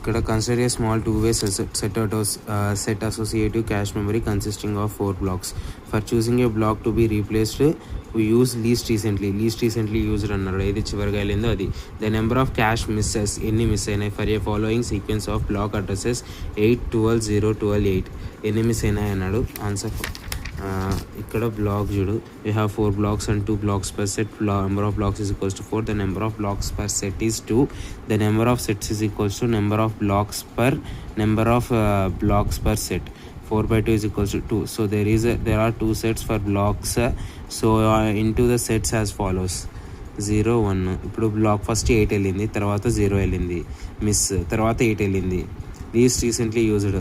ఇక్కడ consider a small two-way set associative cache memory consisting of 4 blocks. For choosing a block to be replaced, we use least recently used అన్నాడు. ఏది చివరిగా వెళ్ళిందో అది. The number of cache misses, ఎన్ని miss అయినాయి for a following sequence of block addresses 8, 12, 0, 12, 8 ఎన్ని miss అయినాయి అన్నాడు. ఆన్సర్ ఇక్కడ బ్లాక్ చూడు, we have 4 blocks and 2 blocks per set. Number of blocks is equals to 4. The number of blocks per set is 2. The number of sets is equals to number of blocks per number of blocks per set. 4 by 2 is equals to 2. So there are 2 sets for blocks. So into the sets as follows: 0, 1. ఇప్పుడు block first 8 వెళ్ళింది, తర్వాత 0 వెళ్ళింది miss, తర్వాత 8 వెళ్ళింది. Least recently used,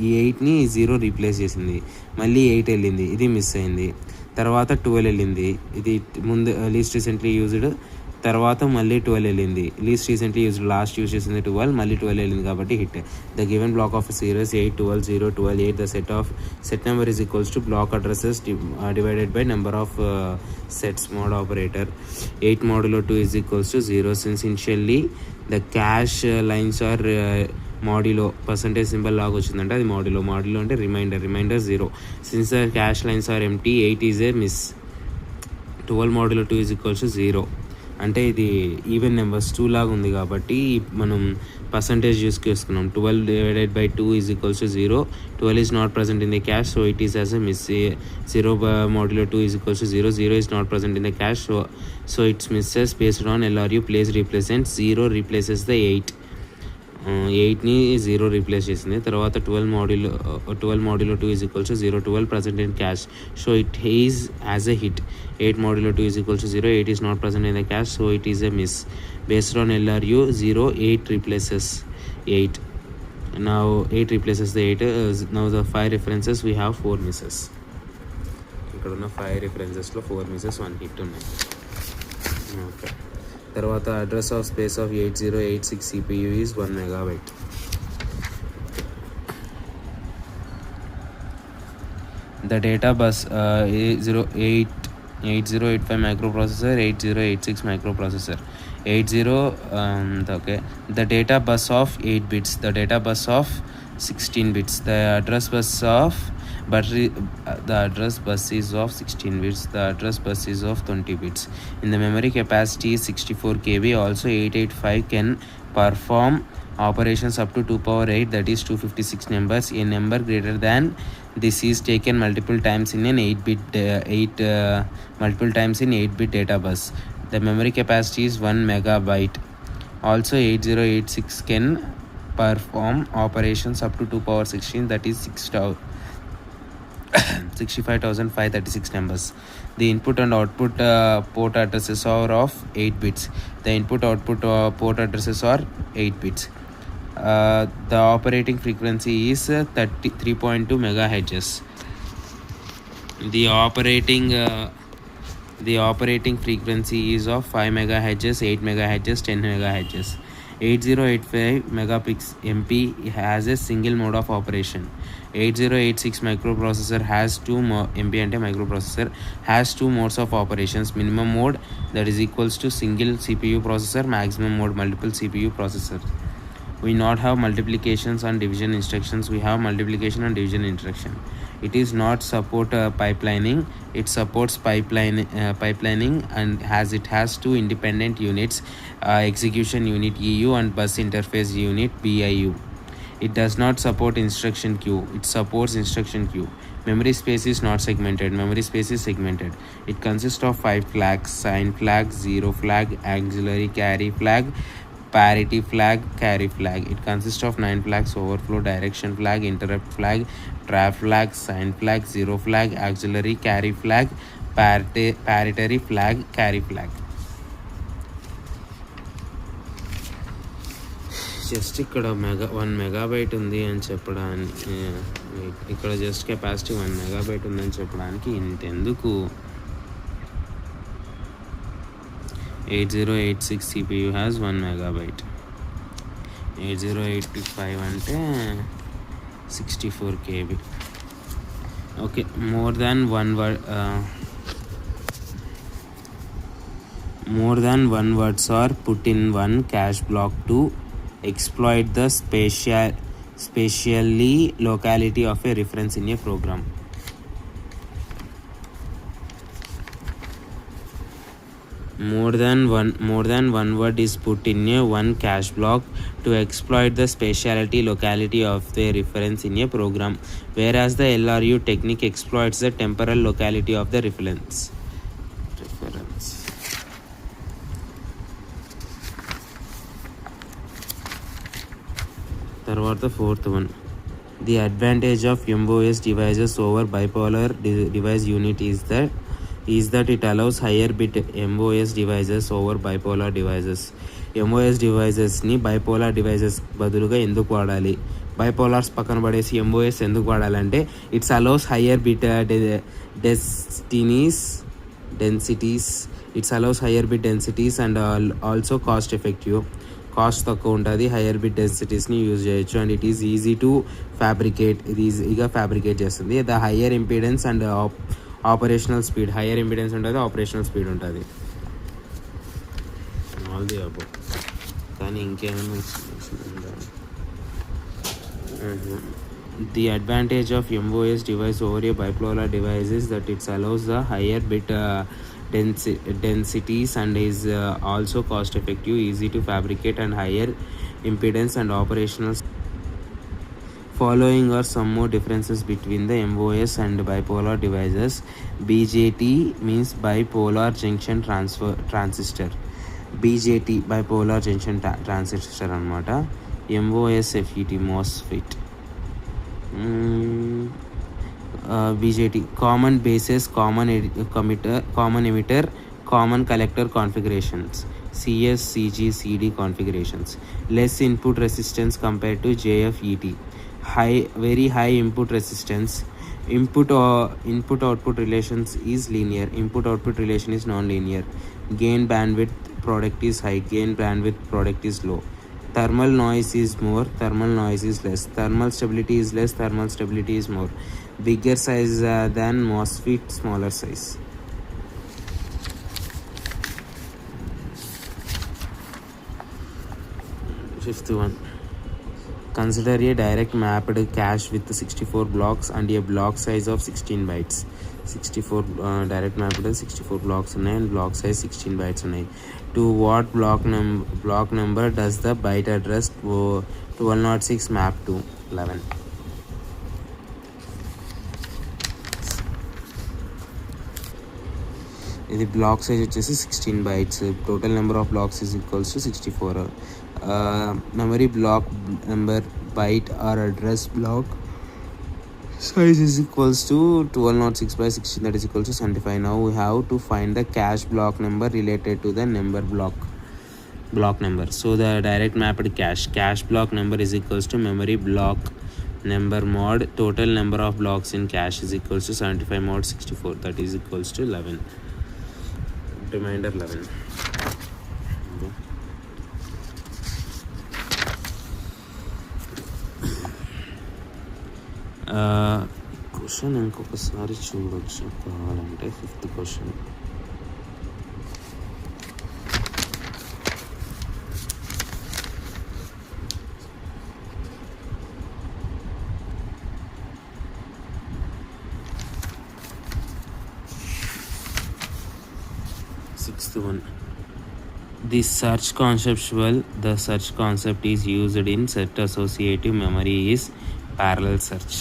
ఈ 8ని 0 replace చేసింది. మళ్ళీ 8 వెళ్ళింది, ఇది మిస్ అయింది. తర్వాత 12 వెళ్ళింది, ఇది ముందు లీస్ట్ రీసెంట్లీ యూజ్డ్. తర్వాత మళ్ళీ 12 వెళ్ళింది, least recently used. Last use చేసింది 12, మళ్ళీ 12 వెళ్ళింది కాబట్టి hit. The given black of series 8, 12, 0, 12, 8. The set number is equals to block addresses divided by number of sets mod operator. 8 modulo 2 is equals to 0. Since initially the cache lines are modulo percentage symbol లాగా వచ్చిందంటే అది modulo అంటే remainder 0. Since the cache lines are empty 8 is a miss. 12 modulo 2 is equals to 0 అంటే ఇది even numbers 2 లాగా ఉంది కాబట్టి మనం పర్సంటేజ్ చేసుకున్నాం. 12 divided by 2 is equals to 0. 12 is not present in the cache, so it is as a miss. 0 modulo 2 is equals to 0. 0 is not present in the cache, so it's misses based on LRU place replacement. 0 replaces the 8ని 0 replace చేసింది. తర్వాత 12 modulo 2 is equals to 0. 12 present in cache, so it is as a hit. 8 modulo 2 is equals to 0. 8 is not present in the cache, so it is a miss. Based on LRU 0, 8 replaces 8. Now 8 replaces the 8. Now the 5 references we have 4 misses. ఇక్కడ ఉన్న 5 referencesలో 4 misses, 1 hit ఉన్నాయి. Okay, తర్వాత address of space of 8086 CPU is 1 MB. The data bus 8085 microprocessor, 8086 microprocessor. Okay. The data bus of 8 bits, the data bus of 16 bits, the address bus is of 16 bits, the address bus is of 20 bits. In the memory capacity is 64 KB. Also 885 can perform operations up to 2 power 8, that is 256 numbers. A number greater than this is taken multiple times in an 8-bit data bus. The memory capacity is 1 MB. Also 8086 can perform operations up to 2 power 16, that is 65,536 numbers. The input and output port addresses are of 8 bits. The input output port addresses are 8 bits. The operating frequency is 3.2 megahertz. The operating frequency is of 5 megahertz, 8 megahertz, 10 megahertz. 8085 MP has a single mode of operation. 8086 microprocessor has 2 MP ante microprocessor has 2 modes of operations. Minimum mode, that is equals to single CPU processor. Maximum mode, multiple CPU processor. We not have multiplications and division instructions, we have multiplication and division instruction. It is not support pipelining, it supports pipelining, and it has 2 independent units, execution unit EU and bus interface unit BIU. It does not support instruction queue, it supports instruction queue. Memory space is not segmented, memory space is segmented. It consists of 5 flags: sign flag, zero flag, auxiliary carry flag, parity flag, carry flag. It consists of 9 flags: overflow, direction flag, interrupt flag, trap flag, sign flag, zero flag, auxiliary carry flag, parity flag, carry flag. Just ఇక్కడ 1 MB ఉంది అని చెప్పడానికి, ఇక్కడ just capacity 1 MB ఉందని చెప్పడానికి ఇంతెందుకు. 8086 CPU has 1 MB. 8085 అంటే 64 KB. Okay, more than one words are put in one cache block to exploit the spatially locality of a reference in a program. More than one word is put in a one cache block to exploit the spatiality locality of the reference in a program, whereas the LRU technique exploits the temporal locality of the reference. తర్వాత fourth one. The advantage of MOS devices over bipolar device unit is that it allows higher bit MOS devices over bipolar devices. MOS devices ని bipolar devices బదులుగా ఎందుకు వాడాలి, బైపోలార్స్ పక్కన పడేసి MOS ఎందుకు వాడాలంటే it's allows higher bit densities and also cost effective. Cost తక్కువ ఉంటుంది, హయ్యర్ బిట్ డెన్సిటీస్ని యూజ్ చేయొచ్చు, and it is easy to fabricate. ఇది ఈజీగా ఫ్యాబ్రికేట్ చేస్తుంది. The higher impedance and operational speed, higher impedance ఉంటుంది, ఆపరేషనల్ స్పీడ్ ఉంటుంది. All the above. కానీ ఇంకేమైనా the advantage of MOS device over a bipolar device is that it allows the higher bit densities and is also cost effective, easy to fabricate, and higher impedance and operational. Following are some more differences between the MOS and bipolar devices. BJT means bipolar junction transistor. BJT bipolar junction transistor anamata. MOSFET MOSFET. BJT common bases, common emitter, common collector configurations. CS, CG, CD configurations. Less input resistance compared to JFET. Very high input resistance. Input output relations is linear. Input output relation is non-linear. Gain bandwidth product is high. Gain bandwidth product is low. Thermal noise is more, thermal noise is less. Thermal stability is less, thermal stability is more. Bigger size than MOSFET, smaller size. Fifth one. Consider a direct mapped cache with 64 blocks and a block size of 16 bytes. 64 direct mapped 64 blocks ఉన్నాయి and block size 16 bytes ఉన్నాయి. To what block number does the byte address 1206 map to? 11. ఇది block size వచ్చేసి 16 bytes. Total number of blacks is equals to 64. Memory block number byte or address block size is equals to 1206 by 16, that is equals to 75. Now we have to find the cache block number related to the number block number. So the direct mapped cache block number is equals to memory block number mod total number of blocks in cache is equals to 75 mod 64, that is equals to 11. Remainder 11. Question ఇంకొకసారి చూడొచ్చు కావాలంటే. Fifth question. Sixth one. The search concept is used in set associative memory is parallel search.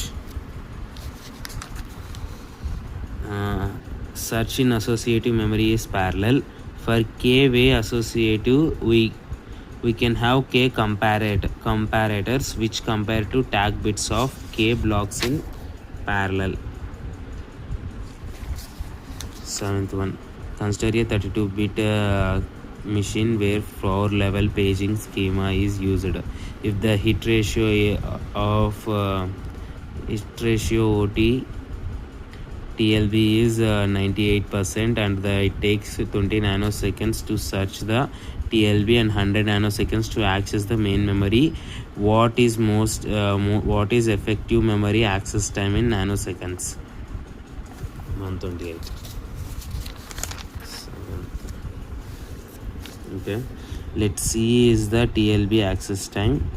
Search in associative memory is parallel. For k way associative, we can have k comparators which compare to tag bits of k blocks in parallel. Seventh one. Consider a 32-bit machine where floor level paging schema is used. If the hit ratio OT TLB is 98% and it takes 20 nanoseconds to search the TLB and 100 nanoseconds to access the main memory, what is effective memory access time in nanoseconds? 128. Okay. Let C is the TLB access time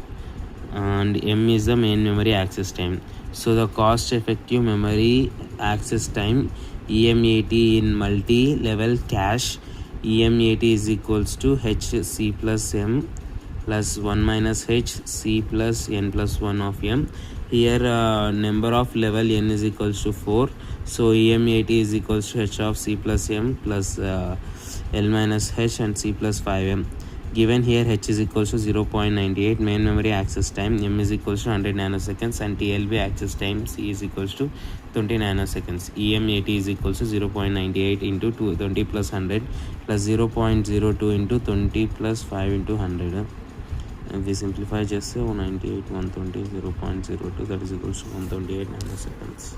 and M is the main memory access time. So the cost effective memory access time EMAT in multi-level cache, EMAT is equals to HC plus M plus 1 minus H C plus N plus 1 of M. Here number of level N is equals to 4. So EMAT is equals to H of C plus M plus L minus H and C plus 5M. Given here H is equals to 0.98, main memory access time M is equals to 100 nanoseconds and TLB access time C is equals to 20 nanoseconds. EMAT is equals to 0.98 into 20 plus 100 plus 0.02 into 20 plus 5 into 100. If we simplify just say 198, 120, 0.02, that is equals to 128 nanoseconds.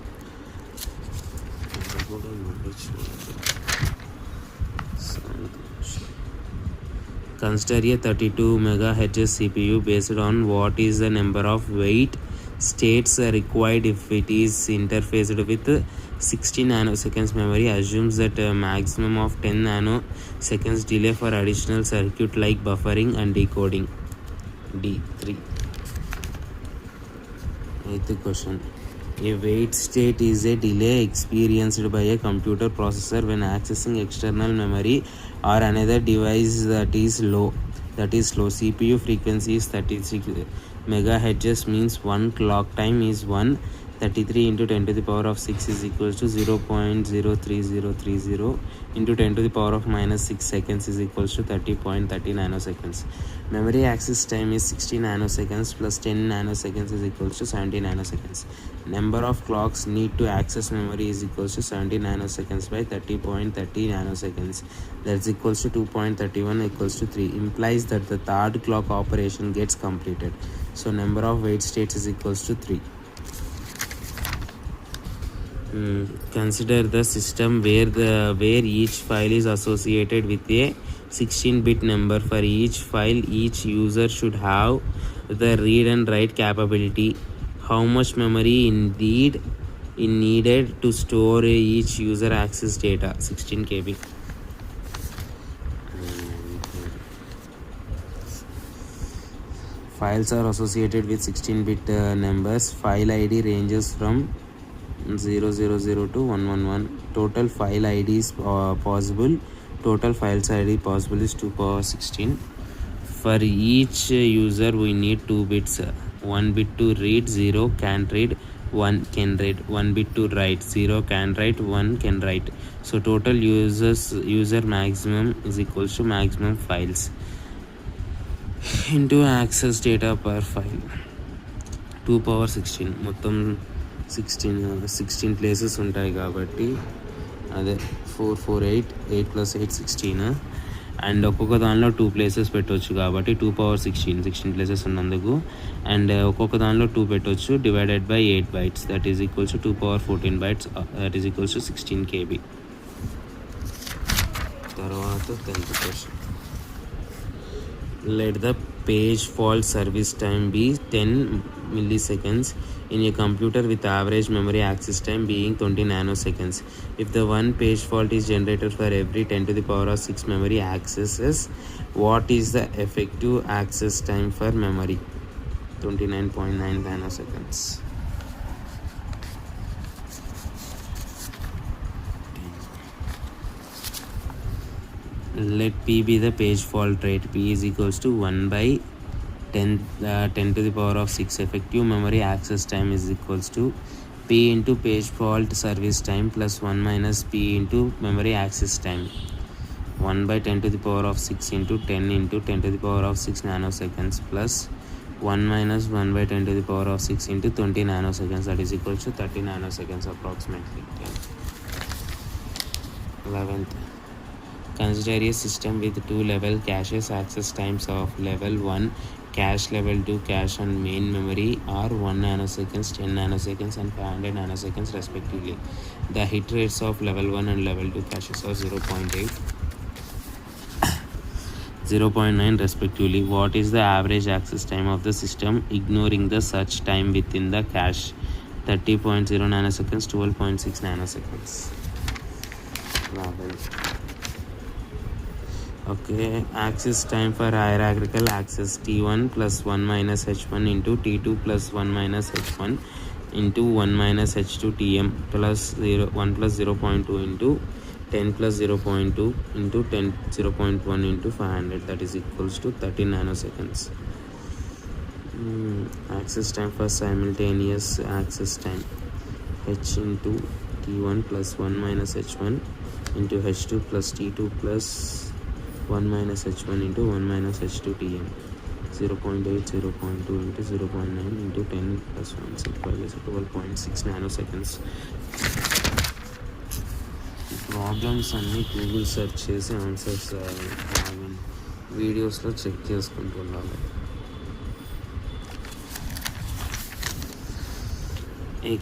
Consider a 32 MHz CPU based on what is the number of wait states required if it is interfaced with 60 nanoseconds memory. Assumes that a maximum of 10 nanoseconds delay for additional circuit like buffering and decoding. D3. Eighth question. A wait state is a delay experienced by a computer processor when accessing external memory or another device that is slow. CPU frequency is 36 megahertz, means one clock time is 133 into 10 to the power of 6 is equals to 0.03030 into 10 to the power of minus 6 seconds is equals to 30.30 nanoseconds. Memory access time is 60 nanoseconds plus 10 nanoseconds is equals to 70 nanoseconds. Number of clocks need to access memory is equals to 70 nanoseconds by 30.30 nanoseconds. That's equals to 2.31 equals to 3. Implies that the third clock operation gets completed. So number of wait states is equals to 3. Consider the system where each file is associated with a 16-bit number. For each file, each user should have the read and write capability. How much memory indeed is needed to store each user access data? 16 KB. Files are associated with 16-bit numbers. File ID ranges from 000 to 111. Total file ID is possible. Total files ID possible is 2 power 16. For each user we need 2 bits. 1 bit to read, 0 can read, 1 can read. 1 bit to write, 0 can write, 1 can write. So total user maximum is equals to maximum files into access data per file. 2 power 16 మొత్తం 16 places ఉంటాయి కాబట్టి అదే 4 4 8 8 plus 8 16 and ఒక్కొక్క దానిలో 2 places పెట్టవచ్చు కాబట్టి 2 power 16 places ఉన్నందుకు and ఒక్కొక్క దానిలో 2 పెట్టవచ్చు divided by 8 bytes that is equals to 2 power 14 bytes that is equals to 16 KB. తర్వాత 10th question. Let the page fault service time be 10 milliseconds in a computer with average memory access time being 20 nanoseconds. If the one page fault is generated for every 10 to the power of 6 memory accesses, what is the effective access time for memory? 29.9 nanoseconds. Let P be the page fault rate. P is equals to 1 by 10 to the power of 6. Effective memory access time is equals to P into page fault service time plus 1 minus P into memory access time. 1 by 10 to the power of 6 into 10 to the power of 6 nanoseconds plus 1 minus 1 by 10 to the power of 6 into 20 nanoseconds, that is equals to 30 nanoseconds approximately. 11th. Consider a system with 2 level caches. Access times of level 1 cache, level 2 cache and main memory are 1 nanoseconds, 10 nanoseconds and 500 nanoseconds respectively. The hit rates of level 1 and level 2 caches are 0.8, 0.9 respectively. What is the average access time of the system ignoring the search time within the cache? 30.0 nanoseconds, 12.6 nanoseconds. Okay, access time for hierarchical access T1 plus 1 minus H1 into T2 plus 1 minus H1 into 1 minus H2 Tm plus 1 plus 0.2 into 10 plus 0.2 into 10 0.1 into 500, that is equals to 30 nanoseconds. Access time for simultaneous access time H into T1 plus 1 minus H1 into H2 plus T2 plus 1 minus H1 into 1 minus H2 Tm 0.8 0.2 into 0.9 into 10 plus 1 is 12.6 nanoseconds. Problems అన్నీ Google search చేసి answers వీడియోస్లో check చేసుకుంటున్నాను. A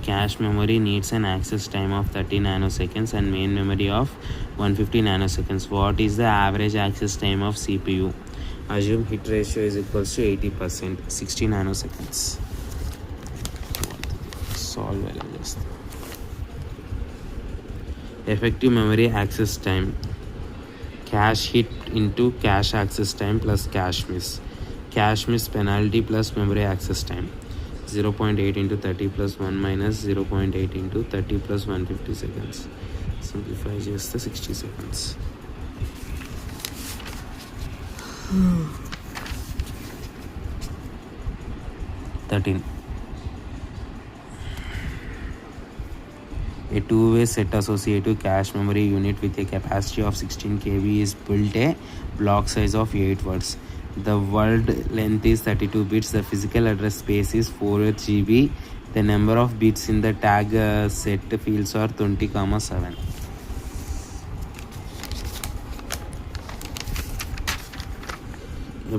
cache memory needs an access time of 30 nanoseconds and main memory of 150 nanoseconds. What is the average access time of CPU? Assume hit ratio is equals to 80%, 60 nanoseconds. Solve this. Effective memory access time, cache hit into cache access time plus cache miss. Cache miss penalty plus memory access time 0.8 into 30 plus 1 minus 0.8 into 30 plus 150 seconds. Simplify just the 60 seconds. 13. A two-way set associative cache memory unit with a capacity of 16 KB is built a block size of 8 words. The word length is 32 bits. The physical address space is 4 GB. The number of bits in the tag set fields are 20,7. A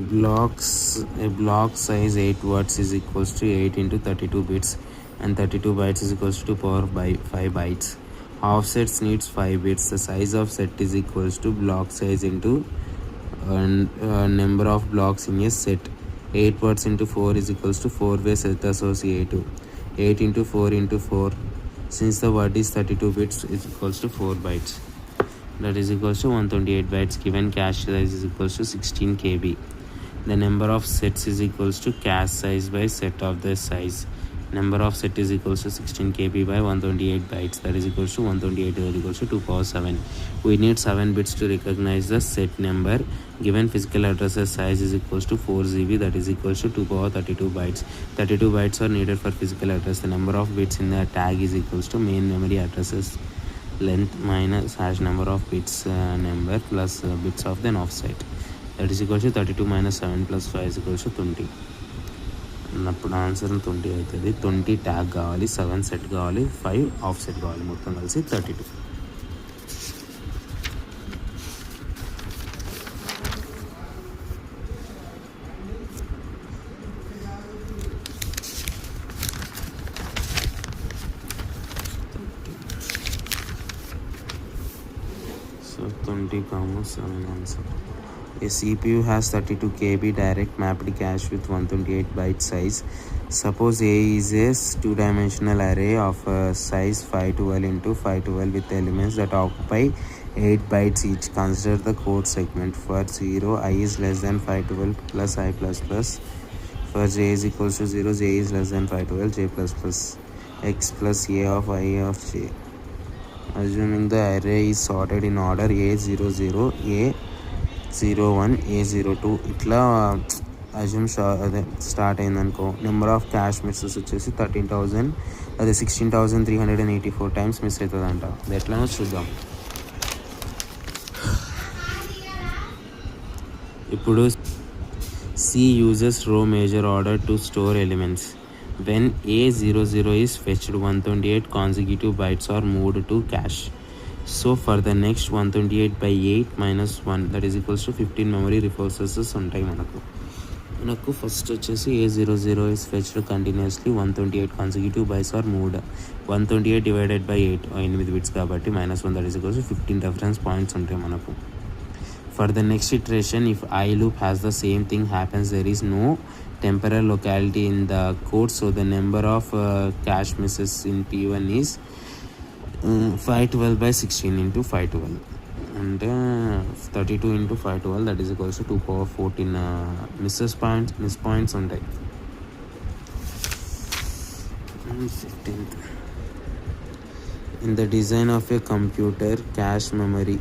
block size 8 words is equals to 8 into 32 bits and 32 bytes is equals to power by 5 bytes. Offsets needs 5 bits. The size of set is equals to block size into number of blocks in a set. 8 words into 4 is equals to 4-way set associative. 8 into 4 into 4, since the word is 32 bits, is equals to 4 bytes. That is equals to 128 bytes. Given cache size is equals to 16 KB. The number of sets is equals to cache size by set of the size. Number of set is equals to 16 KB by 128 bytes. That is equals to 128 is equals to 2 power 7. We need 7 bits to recognize the set number. Given physical addresses size is equals to 4 GB. That is equals to 2 power 32 bytes. 32 bytes are needed for physical address. The number of bits in the tag is equals to main memory addresses length minus hash number of bits number plus bits of then offset. That is equals to 32 minus 7 plus 5 is equals to 20. అప్పుడు answer 20 అవుతుంది. 20 tag కావాలి, 7 set కావాలి, 5 of set కావాలి, మొత్తం కలిసి 32. So 20,7 answer. A CPU has 32 KB direct mapped cache with 128 byte size. Suppose A is a two-dimensional array of size 512 into 512 with elements that occupy 8 bytes each. Consider the code segment. For 0, I is less than 512 plus I plus plus. For j is equals to 0, j is less than 512, j plus plus x plus a of I of j. Assuming the array is sorted in order A00, A01, A02 ఇట్లా assume అదే start అయిందనుకో. Number of cash missus వచ్చేసి 13,000 అదే 16,384 times miss అవుతుందంట. అది ఎట్లానో చూద్దాం. ఇప్పుడు C uses row measure order to store elements. When A00 is fetched, 128 consecutive bytes are moved to cache. So for the next 128 by 8 minus 1, that is equals to 15 memory resources ఉంటాయి మనకు first వచ్చేసి A00 is fetched continuously, 128 consecutive bytes are moved. 128 divided by 8 8 bits కాబట్టి -1, that is equals to 15 reference points ఉంటాయి మనకు. For the next iteration, if I loop has the same thing happens, there is no temporal locality in the code, so the number of cache misses in P1 is 512 by 16 into 512. అంటే 32 into 512 that is equals to 2 power 14 miss points ఉంటాయి. 15th in the design of a computer cache memory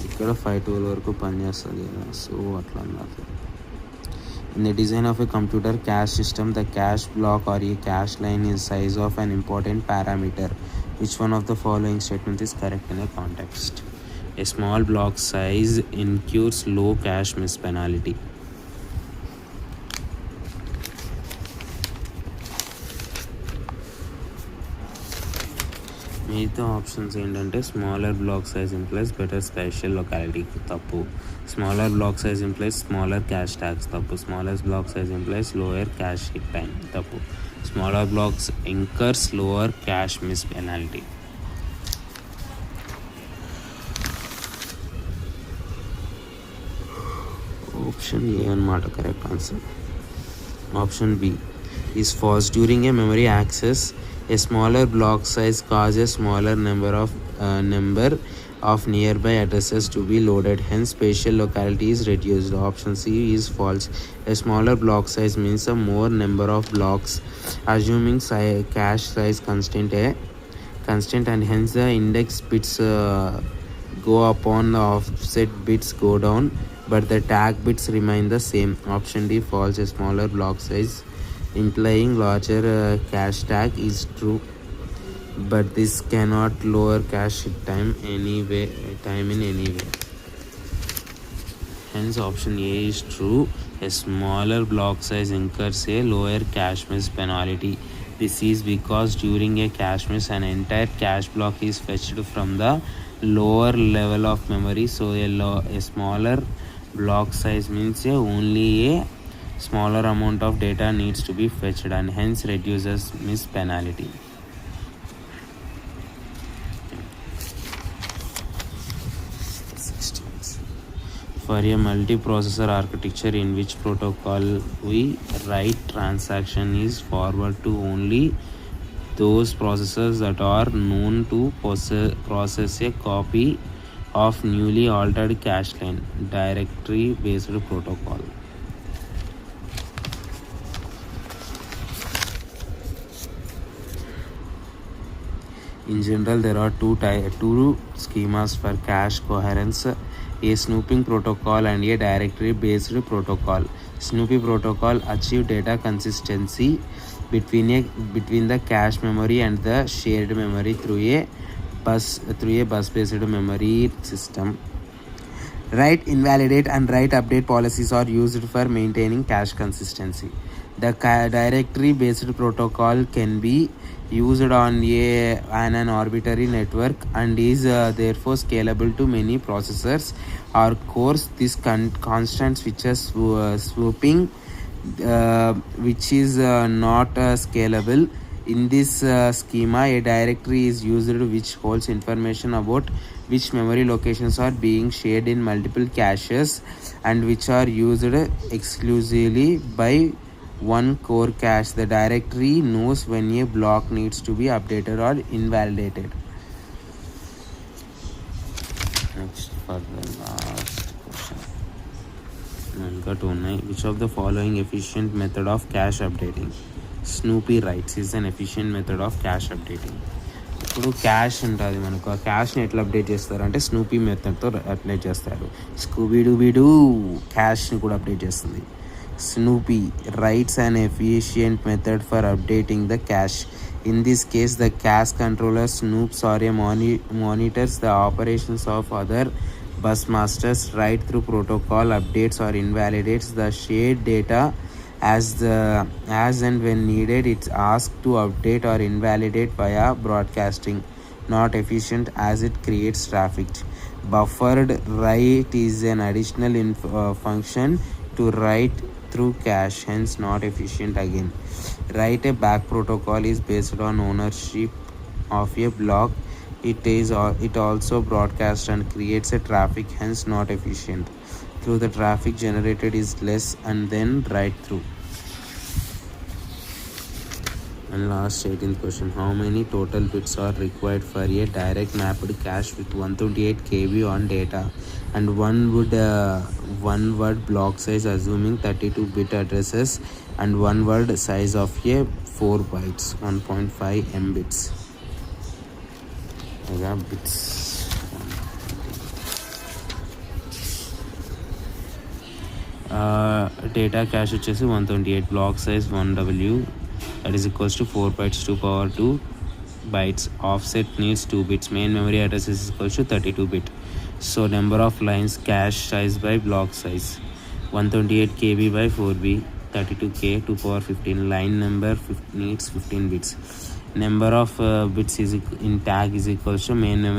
ఇక్కడ 512 వరకు పనిచేస్తుంది కదా, so అట్లా అన్నారు. In the design of a computer cache system, the cache block or a cache line is size of an important parameter. Which one of the following statement is correct in a context? A small block size incurs low cache miss penalty. మిగతా options ఏంటంటే smaller block size implies better spatial locality తప్పు, smaller block size implies smaller cache tags తప్పు, smaller block size implies lower cache hit time తప్పు, smaller blocks incurs lower cache miss penalty. Option A అన్నమాట correct answer. Option B is false. During a memory access a smaller block size causes smaller number of nearby addresses to be loaded, hence spatial locality is reduced. Option C is false. A smaller block size means a more number of blocks, assuming cache size constant and hence the index bits go up on the offset bits go down, but the tag bits remain the same. Option D false. A smaller block size implying larger cache tag is true, but this cannot lower cache hit time in any way. Hence option A is true. A smaller block size incurs a lower cache miss penalty. This is because during a cache miss an entire cache block is fetched from the lower level of memory, so a smaller block size means only a smaller amount of data needs to be fetched and hence reduces miss penalty. For a multiprocessor architecture in which protocol we write transaction is forward to only those processors that are known to process a copy of newly altered cache line, directory based protocol. In general, there are two schemas for cache coherence: a snooping protocol and a directory-based protocol. Snoopy protocol achieve data consistency between the cache memory and the shared memory through a bus-based memory system. Write invalidate and write update policies are used for maintaining cache consistency. The directory-based protocol can be used on an arbitrary network and is therefore scalable to many processors or cores. This constant switches swooping which is not scalable. In this schema, a directory is used which holds information about which memory locations are being shared in multiple caches and which are used exclusively by one core cache. The directory knows when a block needs to be updated or invalidated. Next, for the last question. Which of the following efficient method of cache updating? Snoopy writes is an efficient method of cache updating. ఇప్పుడు cash ఉంటుంది మనకు, ఆ క్యాష్ని ఎట్లా update చేస్తారు అంటే Snoopy మెథడ్తో update చేస్తారు. స్కూబీడూబీడూ క్యాష్ని కూడా update చేస్తుంది. Snoopy writes an efficient method for updating the cache. In this case, the cache controller snoops or monitors the operations of other bus masters, write through protocol, updates or invalidates the shared data as and when needed. It's asked to update or invalidate via broadcasting. Not efficient as it creates traffic. Buffered write is an additional function to write through cache, hence not efficient again. Write a back protocol is based on ownership of a block. It also broadcasts and creates a traffic, hence not efficient. Through the traffic generated is less and then write through. And last 18th question, how many total bits are required for a direct mapped cache with 128 KB on data and one word block size assuming 32 bit addresses and one word size of a 4 bytes 1.5 m bits. Bits. Data cache వచ్చేసి 128, block size 1W, that is equals to 4 bytes 2 power 2 bytes. Offset needs 2 bits. Main memory address is equals to 32 bit. So number of lines cache size by block size 128 KB by 4B 32K 2 power 15. Line number needs 15 bits. Number of bits is in tag is equals to main memory